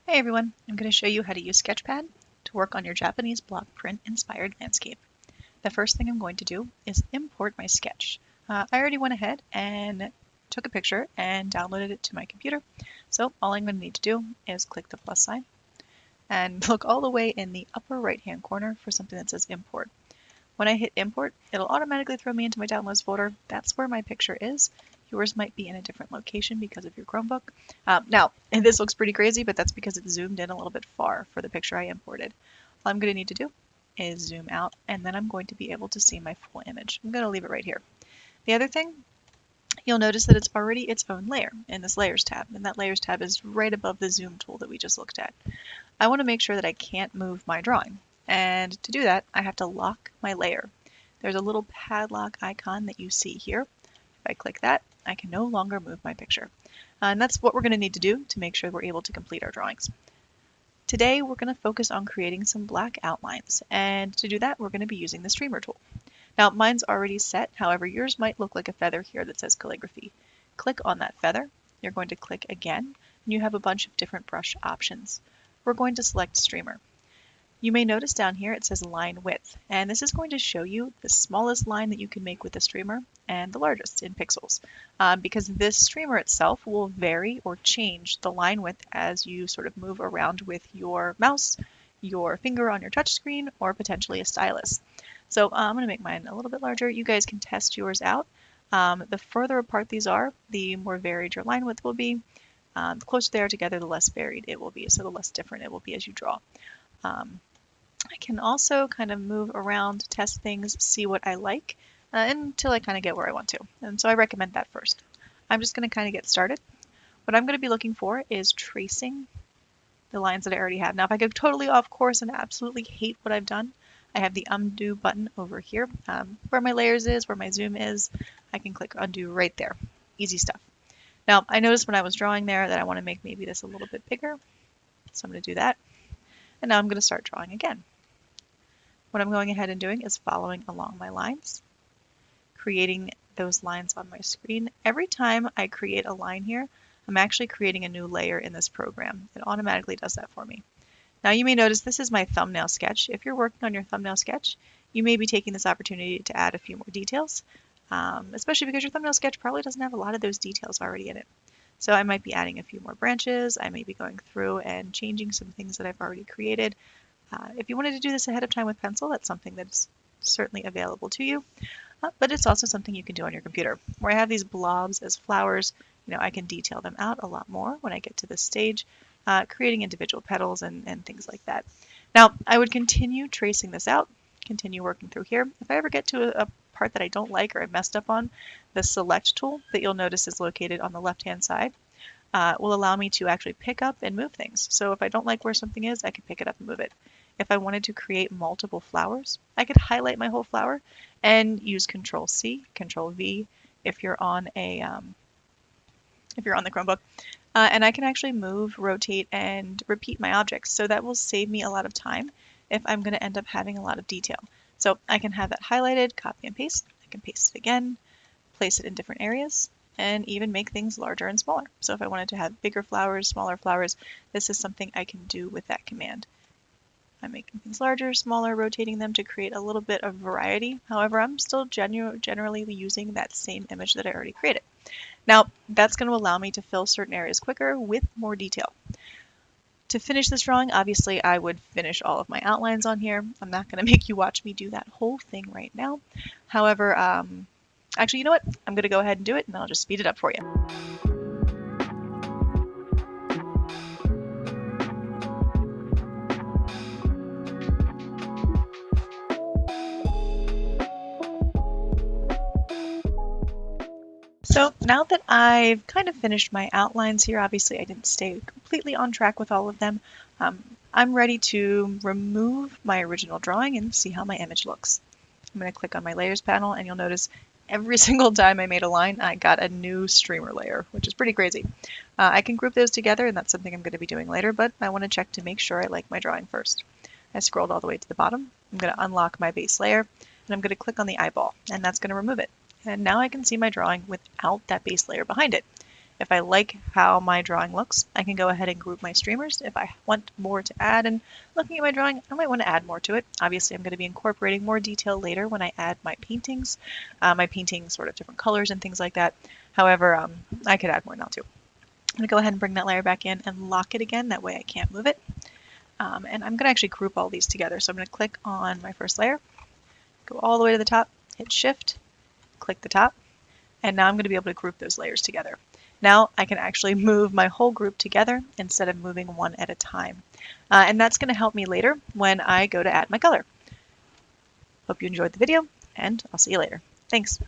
Hey everyone, I'm going to show you how to use Sketchpad to work on your Japanese block print inspired landscape. The first thing I'm going to do is import my sketch. I already went ahead and took a picture and downloaded it to my computer, so all I'm going to need to do is click the plus sign and look all the way in the upper right hand corner for something that says import. When I hit import, it'll automatically throw me into my downloads folder. That's where my picture is. Yours might be in a different location because of your Chromebook. Now, this looks pretty crazy, but that's because it's zoomed in a little bit far for the picture I imported. All I'm going to need to do is zoom out, and then I'm going to be able to see my full image. I'm going to leave it right here. The other thing, you'll notice that it's already its own layer in this Layers tab, and that Layers tab is right above the zoom tool that we just looked at. I want to make sure that I can't move my drawing. And to do that, I have to lock my layer. There's a little padlock icon that you see here. If I click that, I can no longer move my picture. And that's what we're going to need to do to make sure we're able to complete our drawings. Today, we're going to focus on creating some black outlines. And to do that, we're going to be using the streamer tool. Now, mine's already set. However, yours might look like a feather here that says calligraphy. Click on that feather. You're going to click again, and you have a bunch of different brush options. We're going to select streamer. You may notice down here it says line width, and this is going to show you the smallest line that you can make with the streamer and the largest in pixels, because this streamer itself will vary or change the line width as you sort of move around with your mouse, your finger on your touch screen, or potentially a stylus. So I'm going to make mine a little bit larger. You guys can test yours out. The further apart these are, the more varied your line width will be. The closer they are together, the less varied it will be, so the less different it will be as you draw. I can also kind of move around, test things, see what I like, until I kind of get where I want to. And so I recommend that first. I'm just going to kind of get started. What I'm going to be looking for is tracing the lines that I already have. Now, if I go totally off course and absolutely hate what I've done, I have the undo button over here. Where my layers is, where my zoom is, I can click undo right there. Easy stuff. Now, I noticed when I was drawing there that I want to make maybe this a little bit bigger. So I'm going to do that. And now I'm going to start drawing again. What I'm going ahead and doing is following along my lines, creating those lines on my screen. Every time I create a line here, I'm actually creating a new layer in this program. It automatically does that for me. Now you may notice this is my thumbnail sketch. If you're working on your thumbnail sketch, you may be taking this opportunity to add a few more details, especially because your thumbnail sketch probably doesn't have a lot of those details already in it. So I might be adding a few more branches. I may be going through and changing some things that I've already created. If you wanted to do this ahead of time with pencil, that's something that's certainly available to you, but it's also something you can do on your computer. Where I have these blobs as flowers, I can detail them out a lot more when I get to this stage, creating individual petals and things like that. Now, I would continue tracing this out, continue working through here. If I ever get to a part that I don't like or I messed up on, the select tool that you'll notice is located on the left-hand side will allow me to actually pick up and move things. So if I don't like where something is, I can pick it up and move it. If I wanted to create multiple flowers, I could highlight my whole flower and use Control C, Control V if you're on the Chromebook. And I can actually move, rotate, and repeat my objects. So that will save me a lot of time if I'm going to end up having a lot of detail. So I can have that highlighted, copy and paste. I can paste it again, place it in different areas, and even make things larger and smaller. So if I wanted to have bigger flowers, smaller flowers, this is something I can do with that command. I'm making things larger, smaller, rotating them to create a little bit of variety. However, I'm still generally using that same image that I already created. Now, that's going to allow me to fill certain areas quicker with more detail. To finish this drawing, obviously I would finish all of my outlines on here. I'm not going to make you watch me do that whole thing right now. However, actually, you know what? I'm going to go ahead and do it, and I'll just speed it up for you. So now that I've kind of finished my outlines here, obviously I didn't stay completely on track with all of them, I'm ready to remove my original drawing and see how my image looks. I'm going to click on my layers panel, and you'll notice every single time I made a line, I got a new streamer layer, which is pretty crazy. I can group those together, and that's something I'm going to be doing later, but I want to check to make sure I like my drawing first. I scrolled all the way to the bottom. I'm going to unlock my base layer, and I'm going to click on the eyeball, and that's going to remove it. And now I can see my drawing without that base layer behind it. If I like how my drawing looks, I can go ahead and group my streamers. If I want more to add, and looking at my drawing, I might want to add more to it. Obviously, I'm going to be incorporating more detail later when I add my paintings sort of different colors and things like that. However, I could add more now too. I'm going to go ahead and bring that layer back in and lock it again. That way I can't move it. And I'm going to actually group all these together. So I'm going to click on my first layer, go all the way to the top, hit Shift, click the top, and now I'm going to be able to group those layers together. Now I can actually move my whole group together instead of moving one at a time. And that's going to help me later when I go to add my color. Hope you enjoyed the video, and I'll see you later. Thanks.